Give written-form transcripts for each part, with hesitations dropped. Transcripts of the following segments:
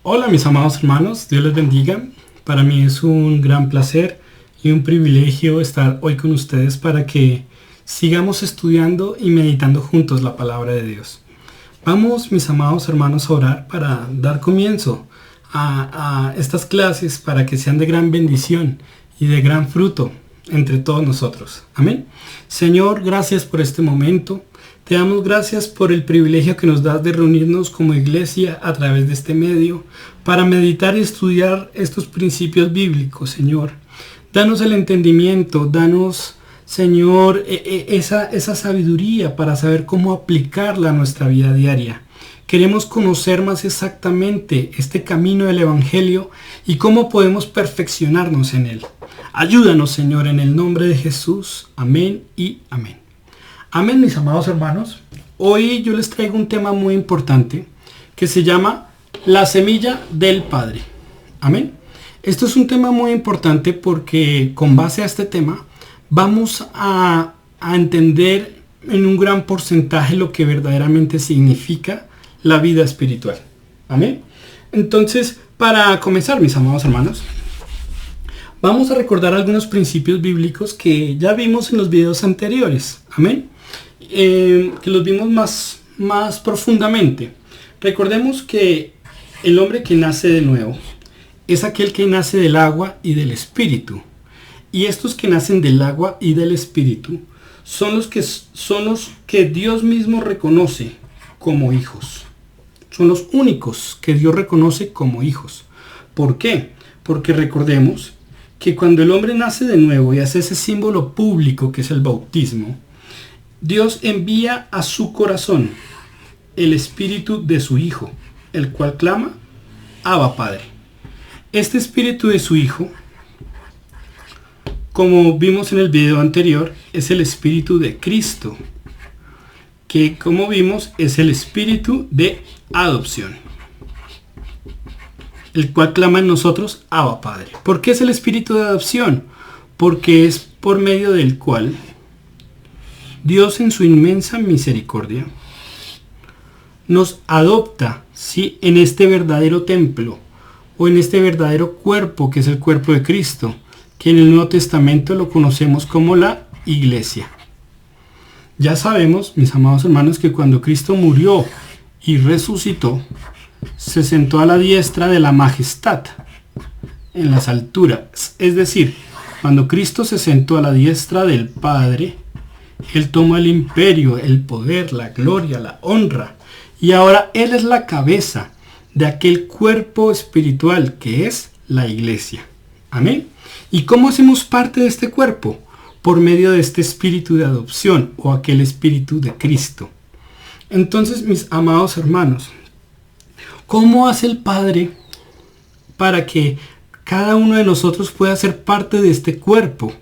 Hola mis amados hermanos, Dios les bendiga. Para mí es un gran placer y un privilegio estar hoy con ustedes para que sigamos estudiando y meditando juntos la palabra de Dios. Vamos mis amados hermanos a orar para dar comienzo a estas clases para que sean de gran bendición y de gran fruto entre todos nosotros. Amén. Señor, gracias por este momento. Te damos gracias por el privilegio que nos das de reunirnos como iglesia a través de este medio para meditar y estudiar estos principios bíblicos, Señor. Danos el entendimiento, danos, Señor, esa sabiduría para saber cómo aplicarla a nuestra vida diaria. Queremos conocer más exactamente este camino del Evangelio y cómo podemos perfeccionarnos en él. Ayúdanos, Señor, en el nombre de Jesús. Amén y amén. Amén, mis amados hermanos. Hoy yo les traigo un tema muy importante que se llama la semilla del Padre. Amén. Esto es un tema muy importante porque con base a este tema vamos a entender en un gran porcentaje lo que verdaderamente significa la vida espiritual. Amén. Entonces, para comenzar, mis amados hermanos, vamos a recordar algunos principios bíblicos que ya vimos en los videos anteriores. Amén. Que los vimos más profundamente. Recordemos que el hombre que nace de nuevo es aquel que nace del agua y del espíritu. Y estos que nacen del agua y del espíritu son los que Dios mismo reconoce como hijos. Son los únicos que Dios reconoce como hijos. ¿Por qué? Porque recordemos que cuando el hombre nace de nuevo y hace ese símbolo público que es el bautismo, Dios envía a su corazón el espíritu de su Hijo, el cual clama, Abba Padre. Este espíritu de su Hijo, como vimos en el video anterior, es el espíritu de Cristo, que como vimos es el espíritu de adopción, el cual clama en nosotros, Abba Padre. ¿Por qué es el espíritu de adopción? Porque es por medio del cual Dios en su inmensa misericordia nos adopta, ¿sí?, en este verdadero templo o en este verdadero cuerpo que es el cuerpo de Cristo, que en el Nuevo Testamento lo conocemos como la iglesia. Ya sabemos, mis amados hermanos, que cuando Cristo murió y resucitó, se sentó a la diestra de la majestad en las alturas. Es decir, cuando Cristo se sentó a la diestra del Padre, Él tomó el imperio, el poder, la gloria, la honra. Y ahora Él es la cabeza de aquel cuerpo espiritual que es la iglesia. Amén. ¿Y cómo hacemos parte de este cuerpo? Por medio de este espíritu de adopción o aquel espíritu de Cristo. Entonces, mis amados hermanos, ¿cómo hace el Padre para que cada uno de nosotros pueda ser parte de este cuerpo?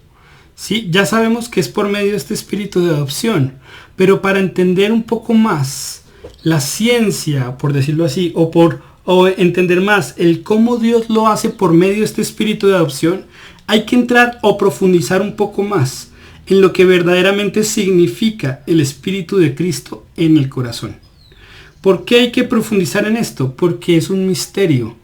Sí, ya sabemos que es por medio de este espíritu de adopción, pero para entender un poco más la ciencia, por decirlo así, o entender más el cómo Dios lo hace por medio de este espíritu de adopción, hay que entrar o profundizar un poco más en lo que verdaderamente significa el espíritu de Cristo en el corazón. ¿Por qué hay que profundizar en esto? Porque es un misterio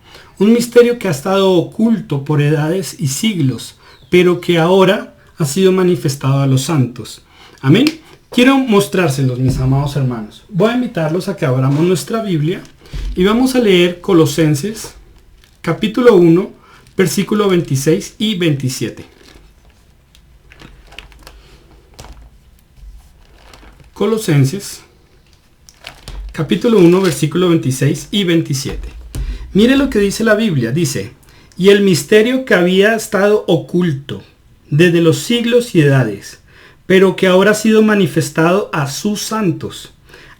que ha estado oculto por edades y siglos, pero que ahora ha sido manifestado a los santos. Amén. Quiero mostrárselos, mis amados hermanos. Voy a invitarlos a que abramos nuestra Biblia y vamos a leer Colosenses, capítulo 1, versículo 26 y 27. Colosenses, capítulo 1, versículo 26 y 27. Mire lo que dice la Biblia. Dice, y el misterio que había estado oculto desde los siglos y edades, pero que ahora ha sido manifestado a sus santos,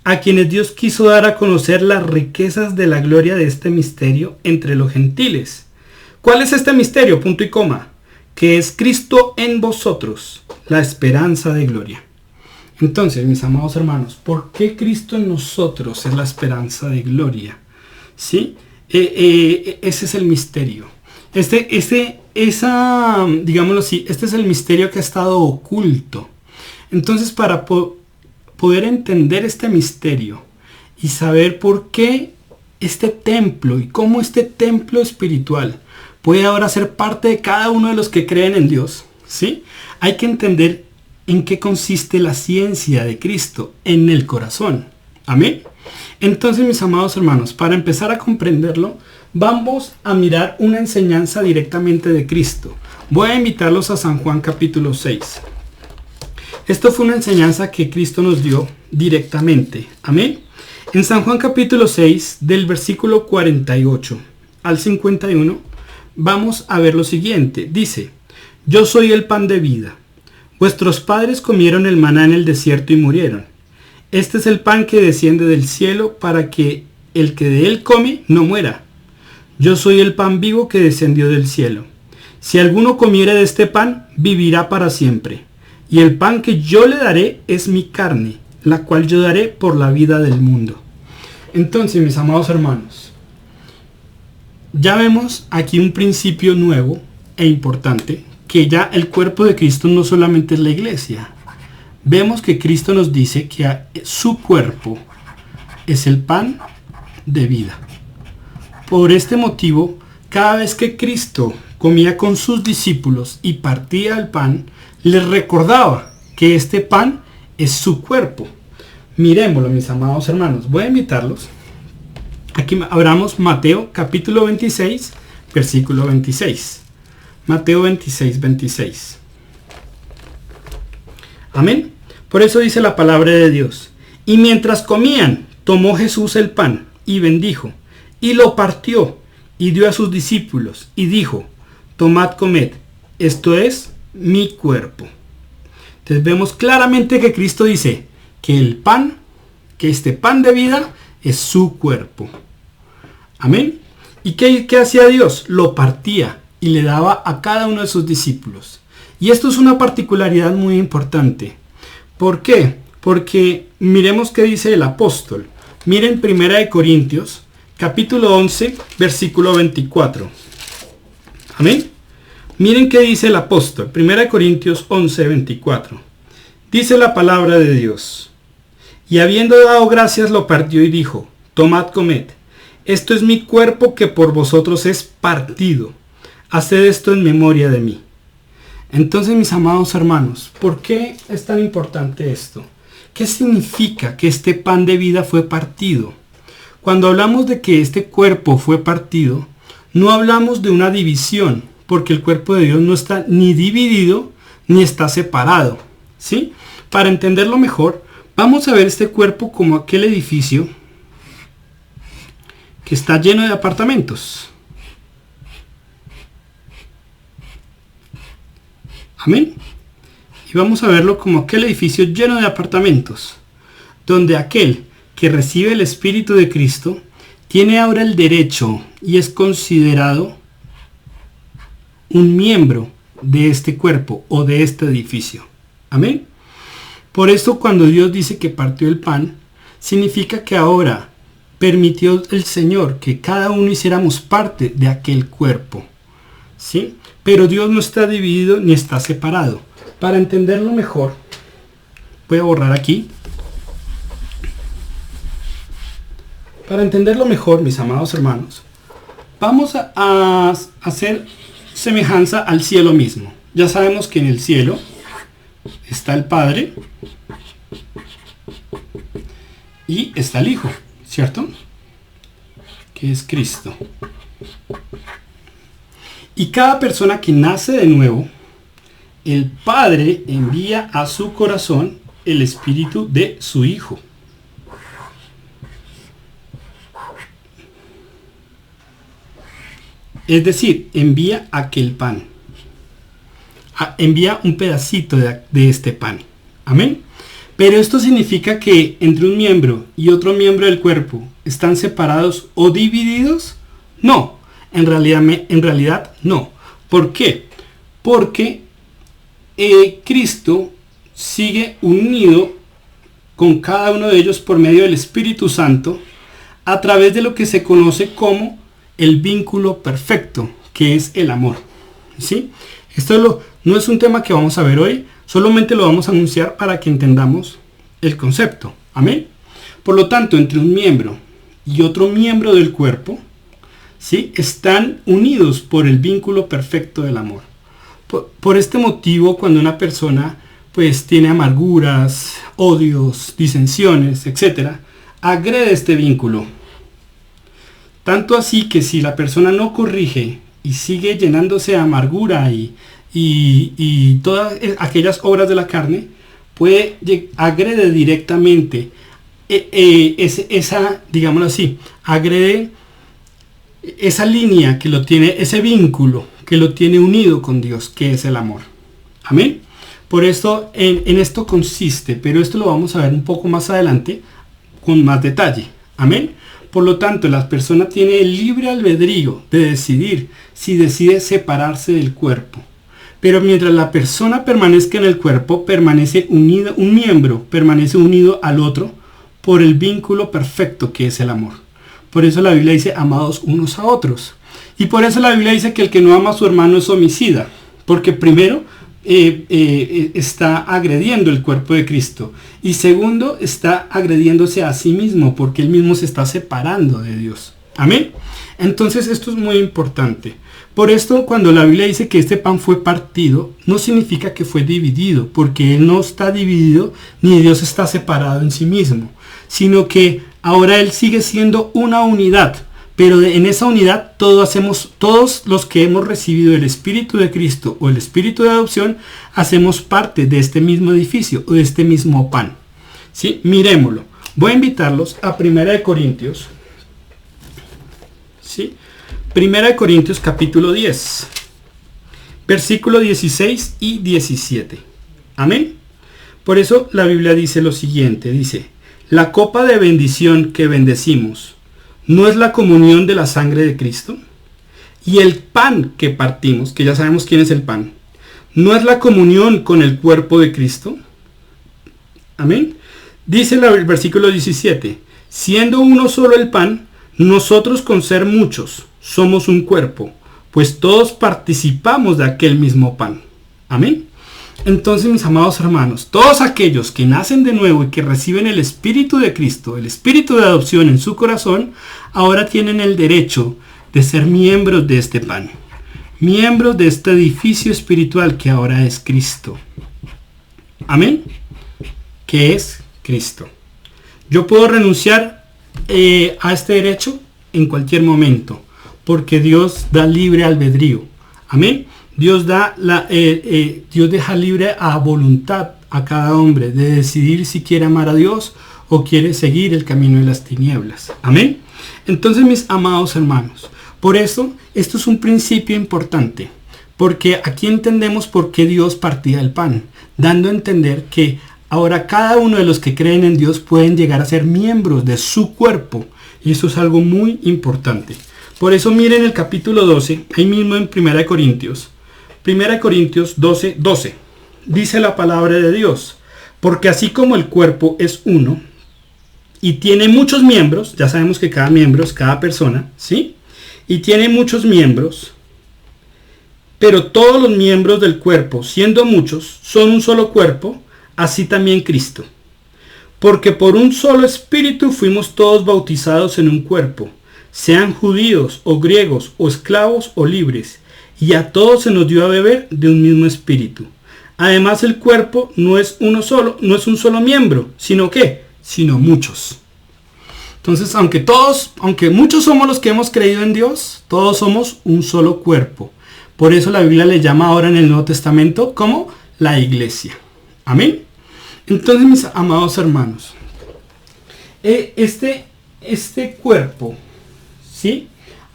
a quienes Dios quiso dar a conocer las riquezas de la gloria de este misterio entre los gentiles. ¿Cuál es este misterio? Punto y coma. Que es Cristo en vosotros, la esperanza de gloria. Entonces, mis amados hermanos, ¿por qué Cristo en nosotros es la esperanza de gloria? ¿Sí? Ese es el misterio. Digámoslo así, este es el misterio que ha estado oculto. Entonces, para poder entender este misterio y saber por qué este templo y cómo este templo espiritual puede ahora ser parte de cada uno de los que creen en Dios, ¿sí? Hay que entender en qué consiste la ciencia de Cristo en el corazón. Amén. Entonces, mis amados hermanos, para empezar a comprenderlo, vamos a mirar una enseñanza directamente de Cristo. Voy a invitarlos a San Juan capítulo 6. Esto fue una enseñanza que Cristo nos dio directamente. Amén. En San Juan capítulo 6, del versículo 48 al 51, vamos a ver lo siguiente. Dice: yo soy el pan de vida. Vuestros padres comieron el maná en el desierto y murieron. Este es el pan que desciende del cielo para que el que de él come no muera. Yo soy el pan vivo que descendió del cielo. Si alguno comiere de este pan, vivirá para siempre. Y el pan que yo le daré es mi carne, la cual yo daré por la vida del mundo. Entonces, mis amados hermanos, ya vemos aquí un principio nuevo e importante, que ya el cuerpo de Cristo no solamente es la iglesia. Vemos que Cristo nos dice que su cuerpo es el pan de vida. Por este motivo, cada vez que Cristo comía con sus discípulos y partía el pan, les recordaba que este pan es su cuerpo. Miremoslo, mis amados hermanos. Voy a invitarlos. Aquí abramos Mateo capítulo 26, versículo 26. Mateo 26, 26. Amén. Por eso dice la palabra de Dios: y mientras comían, tomó Jesús el pan y bendijo, y lo partió, y dio a sus discípulos, y dijo: tomad, comed, esto es mi cuerpo. Entonces vemos claramente que Cristo dice que el pan, que este pan de vida, es su cuerpo. Amén. ¿Y qué hacía Dios? Lo partía y le daba a cada uno de sus discípulos. Y esto es una particularidad muy importante. ¿Por qué? Porque miremos qué dice el apóstol. Miren 1 Corintios, capítulo 11, versículo 24. Amén. Miren qué dice el apóstol. 1 Corintios 11, 24. Dice la palabra de Dios: y habiendo dado gracias, lo partió y dijo: tomad, comed, esto es mi cuerpo que por vosotros es partido. Haced esto en memoria de mí. Entonces, mis amados hermanos, ¿por qué es tan importante esto? ¿Qué significa que este pan de vida fue partido? Cuando hablamos de que este cuerpo fue partido, no hablamos de una división, porque el cuerpo de Dios no está ni dividido ni está separado, ¿sí? Para entenderlo mejor, vamos a ver este cuerpo como aquel edificio que está lleno de apartamentos. Amén. Y vamos a verlo como aquel edificio lleno de apartamentos, donde aquel que recibe el Espíritu de Cristo tiene ahora el derecho y es considerado un miembro de este cuerpo o de este edificio. Amén. Por esto, cuando Dios dice que partió el pan, significa que ahora permitió el Señor que cada uno hiciéramos parte de aquel cuerpo, ¿sí? Pero Dios no está dividido ni está separado. Para entenderlo mejor, voy a borrar aquí. Para entenderlo mejor, mis amados hermanos, vamos a hacer semejanza al cielo mismo. Ya sabemos que en el cielo está el Padre y está el Hijo, ¿cierto? Que es Cristo. Y cada persona que nace de nuevo, el Padre envía a su corazón el espíritu de su Hijo. Es decir, envía aquel pan. Envía un pedacito de este pan. Amén. Pero esto significa que entre un miembro y otro miembro del cuerpo están separados o divididos. No, en realidad no. ¿Por qué? Porque Cristo sigue unido con cada uno de ellos por medio del Espíritu Santo a través de lo que se conoce como el vínculo perfecto, que es el amor. ¿Sí? Esto no es un tema que vamos a ver hoy, solamente lo vamos a anunciar para que entendamos el concepto. Amén. Por lo tanto, entre un miembro y otro miembro del cuerpo, ¿sí?, están unidos por el vínculo perfecto del amor. Por este motivo, cuando una persona pues tiene amarguras, odios, disensiones, etc., agrede este vínculo. Tanto así que si la persona no corrige y sigue llenándose de amargura y todas aquellas obras de la carne, agrede directamente digámoslo así, agrede esa línea que lo tiene, ese vínculo que lo tiene unido con Dios, que es el amor. Amén. Por esto, en esto consiste, pero esto lo vamos a ver un poco más adelante con más detalle. Amén. Por lo tanto, la persona tiene el libre albedrío de decidir si decide separarse del cuerpo. Pero mientras la persona permanezca en el cuerpo, permanece unido, un miembro permanece unido al otro por el vínculo perfecto que es el amor. Por eso la Biblia dice, amados unos a otros. Y por eso la Biblia dice que el que no ama a su hermano es homicida. Porque primero está agrediendo el cuerpo de Cristo. Y segundo, está agrediéndose a sí mismo porque él mismo se está separando de Dios. Amén. Entonces esto es muy importante. Por esto, cuando la Biblia dice que este pan fue partido, no significa que fue dividido, porque él no está dividido ni Dios está separado en sí mismo, sino que ahora él sigue siendo una unidad. Pero en esa unidad todos los que hemos recibido el Espíritu de Cristo o el Espíritu de adopción, hacemos parte de este mismo edificio o de este mismo pan. ¿Sí? Miremoslo. Voy a invitarlos a 1 Corintios. ¿Sí? 1 Corintios capítulo 10. Versículo 16 y 17. Amén. Por eso la Biblia dice lo siguiente. Dice, la copa de bendición que bendecimos, ¿no es la comunión de la sangre de Cristo? Y el pan que partimos, que ya sabemos quién es el pan, ¿no es la comunión con el cuerpo de Cristo? Amén. Dice el versículo 17, siendo uno solo el pan, nosotros con ser muchos somos un cuerpo, pues todos participamos de aquel mismo pan. Amén. Entonces, mis amados hermanos, todos aquellos que nacen de nuevo y que reciben el Espíritu de Cristo, el Espíritu de adopción en su corazón, ahora tienen el derecho de ser miembros de este pan, miembros de este edificio espiritual que ahora es Cristo. Amén. Que es Cristo. Yo puedo renunciar a este derecho en cualquier momento, porque Dios da libre albedrío. Amén. Dios deja libre a voluntad a cada hombre de decidir si quiere amar a Dios o quiere seguir el camino de las tinieblas. Amén. Entonces, mis amados hermanos, por eso esto es un principio importante, porque aquí entendemos por qué Dios partía el pan, dando a entender que ahora cada uno de los que creen en Dios pueden llegar a ser miembros de su cuerpo, y eso es algo muy importante. Por eso miren el capítulo 12, ahí mismo en 1 Corintios. 1 Corintios 12. Dice la palabra de Dios, porque así como el cuerpo es uno y tiene muchos miembros, ya sabemos que cada miembro es cada persona, ¿sí? Y tiene muchos miembros, pero todos los miembros del cuerpo, siendo muchos, son un solo cuerpo, así también Cristo. Porque por un solo espíritu fuimos todos bautizados en un cuerpo, sean judíos o griegos o esclavos o libres, y a todos se nos dio a beber de un mismo espíritu. Además, el cuerpo no es un solo miembro, sino muchos. Entonces, aunque muchos somos los que hemos creído en Dios, todos somos un solo cuerpo. Por eso la Biblia le llama ahora en el Nuevo Testamento como la iglesia. Amén. Entonces, mis amados hermanos, este cuerpo, ¿sí?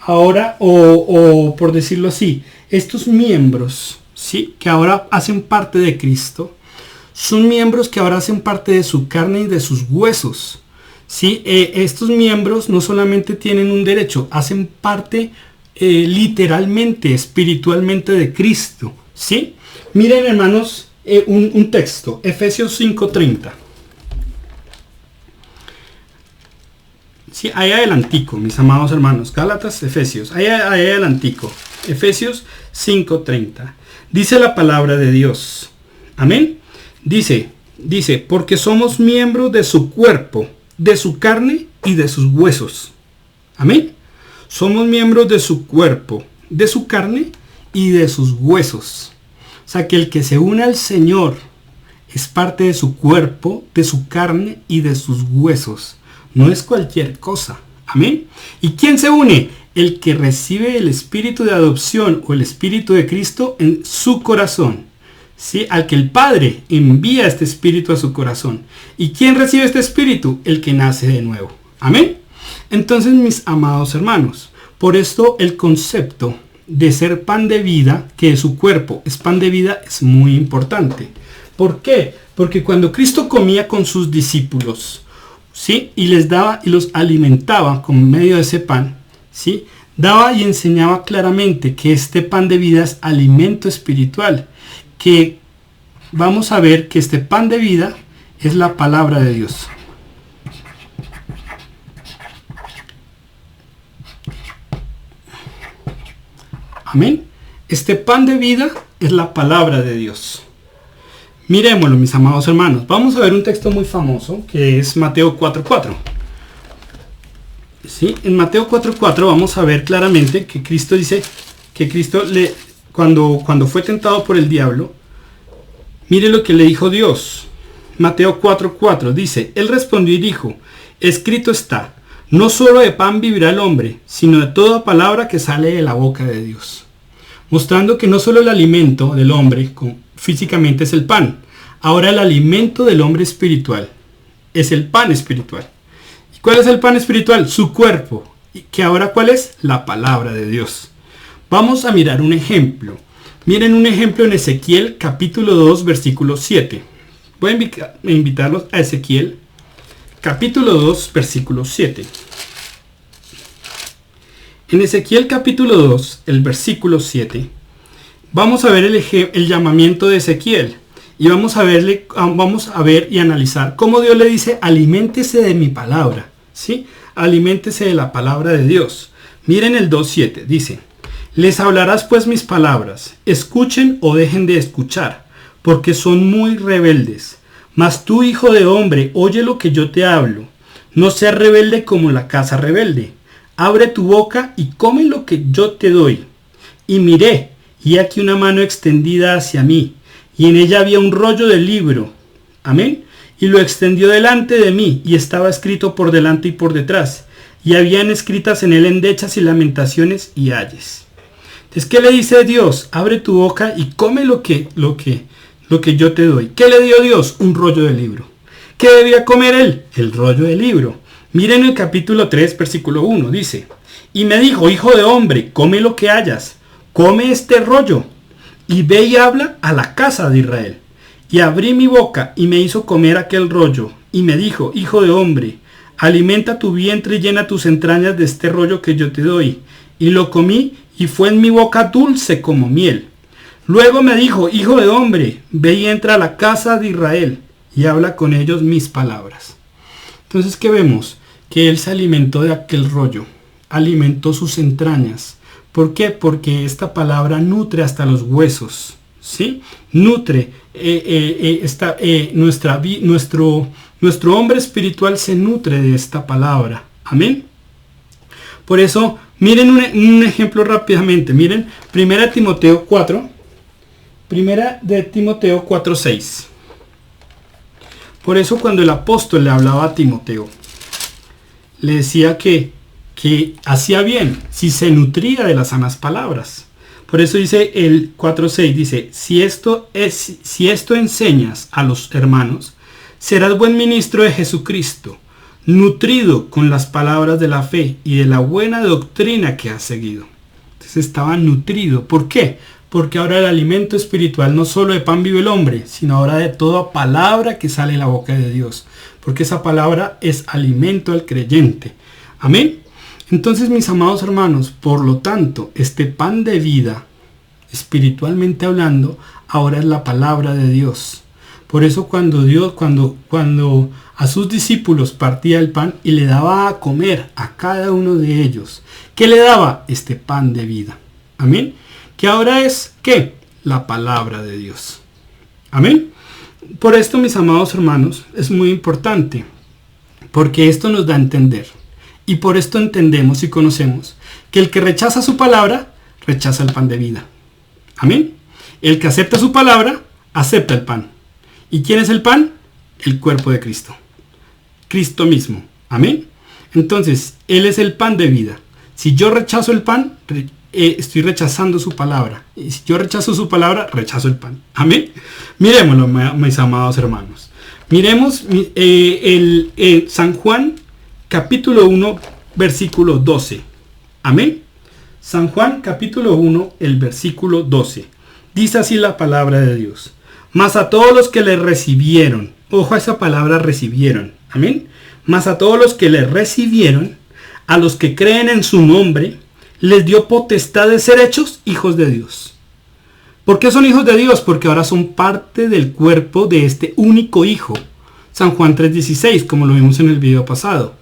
Ahora, o por decirlo así, estos miembros, ¿sí?, que ahora hacen parte de Cristo, son miembros que ahora hacen parte de su carne y de sus huesos, ¿sí? Estos miembros no solamente tienen un derecho, hacen parte literalmente, espiritualmente de Cristo, ¿sí? Miren, hermanos, un texto, Efesios 5:30. Sí, ahí adelantico, mis amados hermanos. Gálatas, Efesios. Ahí adelantico. Efesios 5:30. Dice la palabra de Dios. Amén. Dice, porque somos miembros de su cuerpo, de su carne y de sus huesos. Amén. Somos miembros de su cuerpo, de su carne y de sus huesos. O sea que el que se une al Señor es parte de su cuerpo, de su carne y de sus huesos. No es cualquier cosa. Amén. ¿Y quién se une? El que recibe el espíritu de adopción o el espíritu de Cristo en su corazón. ¿Sí? Al que el Padre envía este espíritu a su corazón. ¿Y quién recibe este espíritu? El que nace de nuevo. Amén. Entonces, mis amados hermanos, por esto el concepto de ser pan de vida, que su cuerpo es pan de vida, es muy importante. ¿Por qué? Porque cuando Cristo comía con sus discípulos, ¿sí? Y les daba y los alimentaba con medio de ese pan, ¿sí? Daba y enseñaba claramente que este pan de vida es alimento espiritual, que vamos a ver que este pan de vida es la palabra de Dios. Amén. Este pan de vida es la palabra de Dios. Miremoslo, mis amados hermanos. Vamos a ver un texto muy famoso que es Mateo 4:4. ¿Sí? En Mateo 4:4 vamos a ver claramente que Cristo dice que Cristo cuando fue tentado por el diablo, mire lo que le dijo Dios. Mateo 4:4 dice, Él respondió y dijo, escrito está, no solo de pan vivirá el hombre, sino de toda palabra que sale de la boca de Dios. Mostrando que no solo el alimento del hombre físicamente es el pan. Ahora el alimento del hombre espiritual es el pan espiritual. ¿Y cuál es el pan espiritual? Su cuerpo. ¿Y que ahora cuál es? La palabra de Dios. Vamos a mirar un ejemplo. Miren un ejemplo en Ezequiel capítulo 2 versículo 7. Voy a invitarlos a Ezequiel capítulo 2 versículo 7. En Ezequiel capítulo 2, el versículo 7, vamos a ver el llamamiento de Ezequiel. Y vamos a ver y analizar cómo Dios le dice, aliméntese de mi palabra. ¿Sí? Aliméntese de la palabra de Dios. Miren el 2.7, dice, les hablarás pues mis palabras, escuchen o dejen de escuchar, porque son muy rebeldes. Mas tú, hijo de hombre, oye lo que yo te hablo. No seas rebelde como la casa rebelde. Abre tu boca y come lo que yo te doy. Y miré, y aquí una mano extendida hacia mí, y en ella había un rollo de libro. Amén. Y lo extendió delante de mí, y estaba escrito por delante y por detrás, y habían escritas en él endechas y lamentaciones y ayes. Entonces, ¿qué le dice Dios? Abre tu boca y come lo que yo te doy. ¿Qué le dio Dios? Un rollo de libro. ¿Qué debía comer él? El rollo de libro. Miren el capítulo 3, versículo 1, dice, y me dijo, hijo de hombre, come lo que hayas, come este rollo, y ve y habla a la casa de Israel. Y abrí mi boca, y me hizo comer aquel rollo, y me dijo, hijo de hombre, alimenta tu vientre y llena tus entrañas de este rollo que yo te doy. Y lo comí, y fue en mi boca dulce como miel. Luego me dijo, hijo de hombre, ve y entra a la casa de Israel, y habla con ellos mis palabras. Entonces, ¿qué vemos? Que él se alimentó de aquel rollo, alimentó sus entrañas. ¿Por qué? Porque esta palabra nutre hasta los huesos, ¿sí? Nutre, nuestro hombre espiritual se nutre de esta palabra. Amén. Por eso, miren un ejemplo rápidamente. Miren, Primera de Timoteo 4:6. Por eso cuando el apóstol le hablaba a Timoteo, le decía que hacía bien si se nutría de las sanas palabras. Por eso dice el 4:6, dice, si esto enseñas a los hermanos, serás buen ministro de Jesucristo, nutrido con las palabras de la fe y de la buena doctrina que has seguido. Entonces estaba nutrido. ¿Por qué? Porque ahora el alimento espiritual no solo de pan vive el hombre, sino ahora de toda palabra que sale de la boca de Dios. Porque esa palabra es alimento al creyente. Amén. Entonces, mis amados hermanos, por lo tanto, este pan de vida, espiritualmente hablando, ahora es la palabra de Dios. Por eso cuando a sus discípulos partía el pan y le daba a comer a cada uno de ellos, ¿qué le daba? Este pan de vida. Amén. Que ahora es, ¿qué? La palabra de Dios. Amén. Por esto, mis amados hermanos, es muy importante, porque esto nos da a entender Y por esto entendemos y conocemos que el que rechaza su palabra, rechaza el pan de vida. Amén. El que acepta su palabra, acepta el pan. ¿Y quién es el pan? El cuerpo de Cristo. Cristo mismo. Amén. Entonces, Él es el pan de vida. Si yo rechazo el pan, estoy rechazando su palabra. Y si yo rechazo su palabra, rechazo el pan. Amén. Miremoslo, mis amados hermanos. Miremos San Juan, capítulo 1, versículo 12. Amén. San Juan, capítulo 1, el versículo 12. Dice así la palabra de Dios. Mas a todos los que le recibieron. Ojo a esa palabra recibieron. Amén. Mas a todos los que le recibieron, a los que creen en su nombre, les dio potestad de ser hechos hijos de Dios. ¿Por qué son hijos de Dios? Porque ahora son parte del cuerpo de este único Hijo. San Juan 3:16, como lo vimos en el video pasado.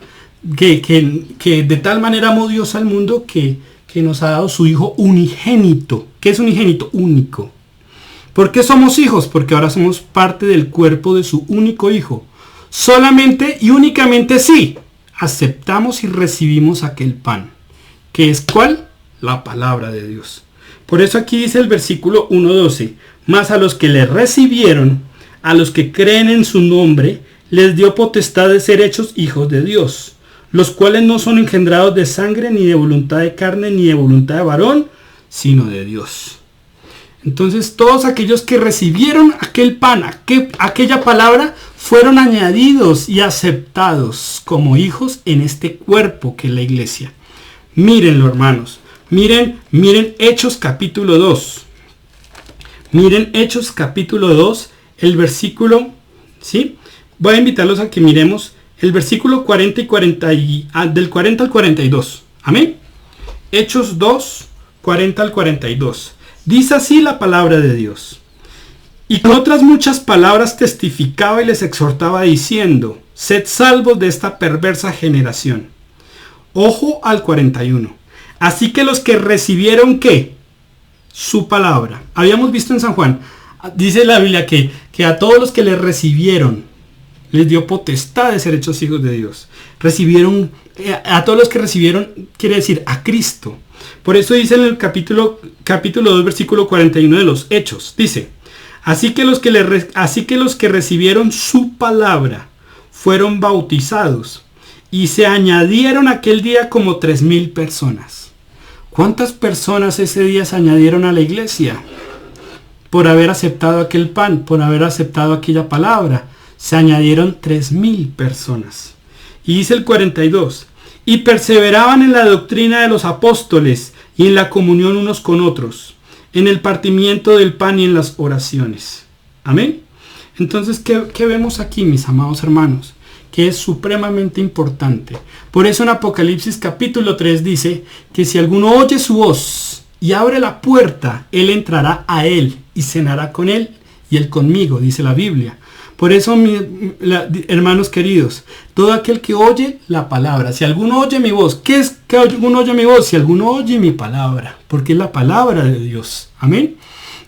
Que de tal manera amó Dios al mundo que nos ha dado su Hijo unigénito. ¿Qué es unigénito? Único. ¿Por qué somos hijos? Porque ahora somos parte del cuerpo de su único Hijo. Solamente y únicamente si aceptamos y recibimos aquel pan. ¿Qué es cuál? La palabra de Dios. Por eso aquí dice el versículo 1:12. Mas a los que le recibieron, a los que creen en su nombre, les dio potestad de ser hechos hijos de Dios, los cuales no son engendrados de sangre, ni de voluntad de carne, ni de voluntad de varón, sino de Dios. Entonces todos aquellos que recibieron aquel pan, aquella palabra, fueron añadidos y aceptados como hijos en este cuerpo que es la iglesia. Mírenlo, hermanos. Miren Hechos capítulo 2. Miren Hechos capítulo 2, el versículo, ¿sí? Voy a invitarlos a que miremos el versículo 40 del 40 al 42. Amén. Hechos 2, 40 al 42. Dice así la palabra de Dios. Y con otras muchas palabras testificaba y les exhortaba diciendo: sed salvos de esta perversa generación. Ojo al 41. Así que los que recibieron, ¿qué? Su palabra. Habíamos visto en San Juan, dice la Biblia que a todos los que le recibieron, les dio potestad de ser hechos hijos de Dios. Recibieron, a todos los que recibieron, quiere decir a Cristo. Por eso dice en el capítulo 2, versículo 41 de los Hechos, dice: así que los que recibieron su palabra fueron bautizados, y se añadieron aquel día como 3,000 personas. ¿Cuántas personas ese día se añadieron a la iglesia? Por haber aceptado aquel pan, por haber aceptado aquella palabra, se añadieron 3,000 personas. Y dice el 42, y perseveraban en la doctrina de los apóstoles y en la comunión unos con otros, en el partimiento del pan y en las oraciones. Amén. Entonces, ¿qué vemos aquí, mis amados hermanos? Que es supremamente importante. Por eso en Apocalipsis capítulo 3 dice que si alguno oye su voz y abre la puerta, él entrará a él y cenará con él y él conmigo, dice la Biblia. Por eso, hermanos queridos, todo aquel que oye la palabra, si alguno oye mi voz, ¿qué es que alguno oye mi voz? Si alguno oye mi palabra, porque es la palabra de Dios. Amén.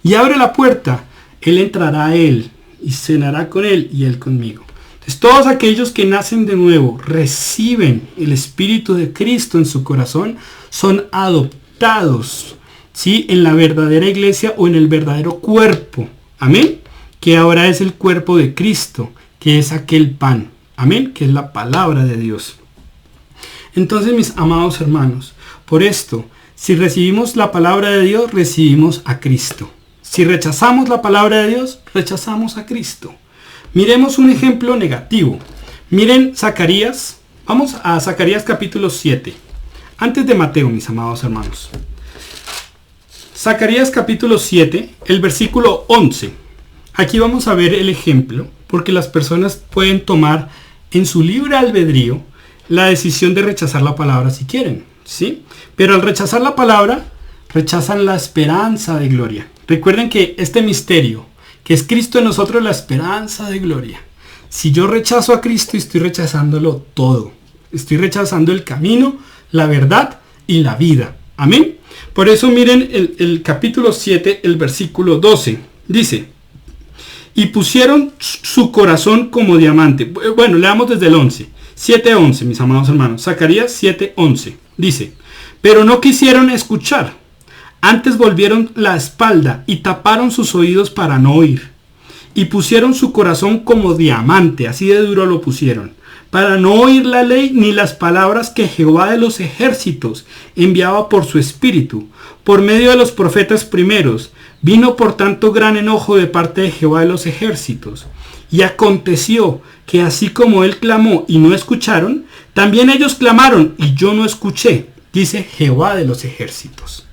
Y abre la puerta, él entrará a él y cenará con él y él conmigo. Entonces, todos aquellos que nacen de nuevo, reciben el Espíritu de Cristo en su corazón, son adoptados, ¿sí?, en la verdadera iglesia o en el verdadero cuerpo. Amén. Que ahora es el cuerpo de Cristo, que es aquel pan. Amén. Que es la palabra de Dios. Entonces, mis amados hermanos, por esto, si recibimos la palabra de Dios, recibimos a Cristo. Si rechazamos la palabra de Dios, rechazamos a Cristo. Miremos un ejemplo negativo. Miren Zacarías. Vamos a Zacarías capítulo 7. Antes de Mateo, mis amados hermanos. Zacarías capítulo 7, el versículo 11. Aquí vamos a ver el ejemplo, porque las personas pueden tomar en su libre albedrío la decisión de rechazar la palabra si quieren, ¿sí? Pero al rechazar la palabra, rechazan la esperanza de gloria. Recuerden que este misterio, que es Cristo en nosotros, la esperanza de gloria. Si yo rechazo a Cristo, estoy rechazándolo todo. Estoy rechazando el camino, la verdad y la vida. Amén. Por eso miren el capítulo 7, el versículo 12. Dice: y pusieron su corazón como diamante. Bueno, leamos desde el 11. 7:11, mis amados hermanos. Zacarías 7:11. Dice, pero no quisieron escuchar. Antes volvieron la espalda y taparon sus oídos para no oír. Y pusieron su corazón como diamante, así de duro lo pusieron, para no oír la ley ni las palabras que Jehová de los ejércitos enviaba por su espíritu, por medio de los profetas primeros. Vino por tanto gran enojo de parte de Jehová de los ejércitos. Y aconteció que así como él clamó y no escucharon, también ellos clamaron y yo no escuché, dice Jehová de los ejércitos.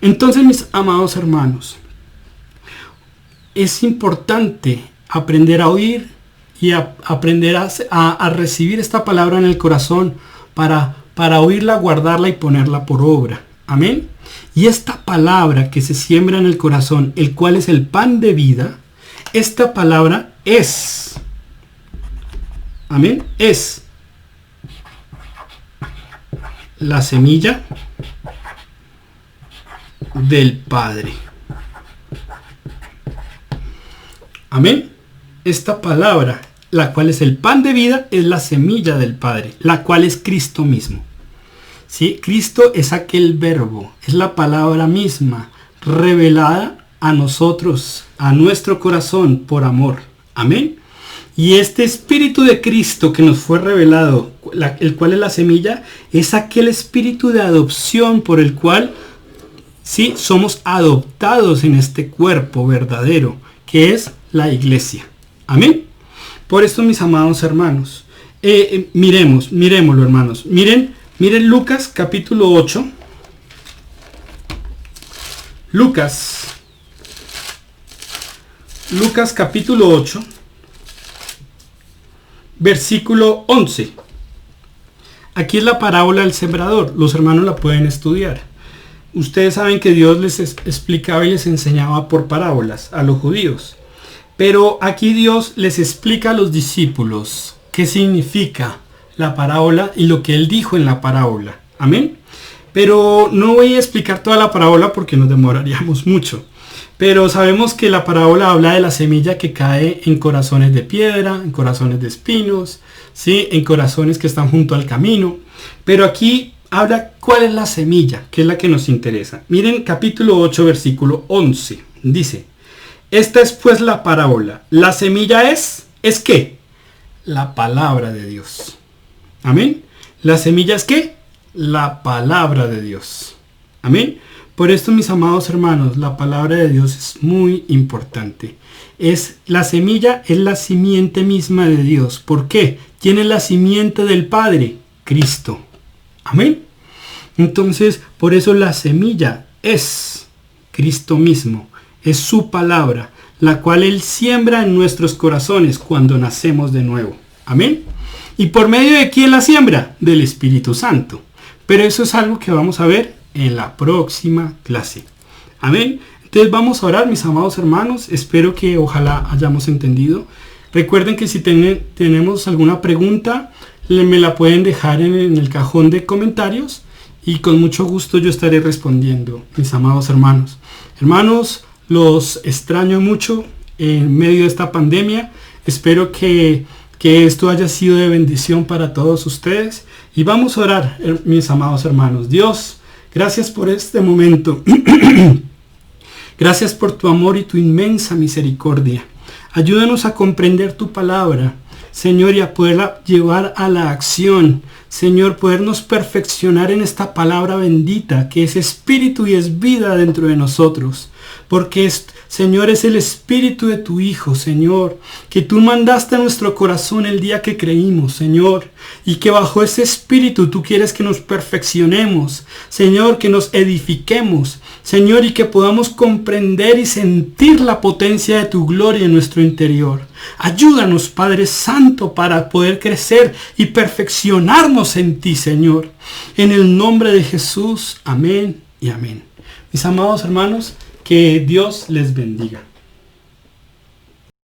Entonces, mis amados hermanos, es importante aprender a oír y aprender a recibir esta palabra en el corazón para oírla, guardarla y ponerla por obra. Amén. Y esta palabra que se siembra en el corazón, el cual es el pan de vida, esta palabra es, amén, es la semilla del Padre. Amén. Esta palabra, la cual es el pan de vida, es la semilla del Padre, la cual es Cristo mismo. ¿Sí? Cristo es aquel verbo, es la palabra misma revelada a nosotros, a nuestro corazón por amor. Amén. Y este Espíritu de Cristo que nos fue revelado, el cual es la semilla, es aquel espíritu de adopción por el cual sí somos adoptados en este cuerpo verdadero, que es la iglesia. Amén. Por esto, mis amados hermanos, miremoslo, hermanos. Miren Lucas capítulo 8. Lucas capítulo 8, versículo 11. Aquí es la parábola del sembrador. Los hermanos la pueden estudiar. Ustedes saben que Dios les explicaba y les enseñaba por parábolas a los judíos. Pero aquí Dios les explica a los discípulos qué significa la parábola y lo que Él dijo en la parábola. Amén. Pero no voy a explicar toda la parábola porque nos demoraríamos mucho. Pero sabemos que la parábola habla de la semilla que cae en corazones de piedra, en corazones de espinos, ¿sí? En corazones que están junto al camino. Pero aquí habla cuál es la semilla, que es la que nos interesa. Miren capítulo 8, versículo 11. Dice, esta es pues la parábola. La semilla ¿es qué? La palabra de Dios. Amén. La semilla es ¿qué? La palabra de Dios. Amén. Por esto, mis amados hermanos, la palabra de Dios es muy importante. La semilla es la simiente misma de Dios. ¿Por qué? Tiene la simiente del Padre, Cristo. Amén. Entonces, por eso la semilla es Cristo mismo. Es su palabra, la cual Él siembra en nuestros corazones cuando nacemos de nuevo. Amén. ¿Y por medio de quién la siembra? Del Espíritu Santo. Pero eso es algo que vamos a ver en la próxima clase. Amén. Entonces vamos a orar, mis amados hermanos. Espero que ojalá hayamos entendido. Recuerden que si tenemos alguna pregunta, me la pueden dejar en el cajón de comentarios y con mucho gusto yo estaré respondiendo, mis amados hermanos. Hermanos, los extraño mucho en medio de esta pandemia. Espero que esto haya sido de bendición para todos ustedes. Y vamos a orar, mis amados hermanos. Dios, gracias por este momento. Gracias por tu amor y tu inmensa misericordia. Ayúdanos a comprender tu palabra, Señor, y a poderla llevar a la acción. Señor, podernos perfeccionar en esta palabra bendita, que es espíritu y es vida dentro de nosotros. Porque, Señor, es el espíritu de tu Hijo, Señor, que tú mandaste a nuestro corazón el día que creímos, Señor. Y que bajo ese espíritu tú quieres que nos perfeccionemos, Señor, que nos edifiquemos, Señor, y que podamos comprender y sentir la potencia de tu gloria en nuestro interior. Ayúdanos, Padre Santo, para poder crecer y perfeccionarnos en ti, Señor. En el nombre de Jesús, amén y amén. Mis amados hermanos, que Dios les bendiga.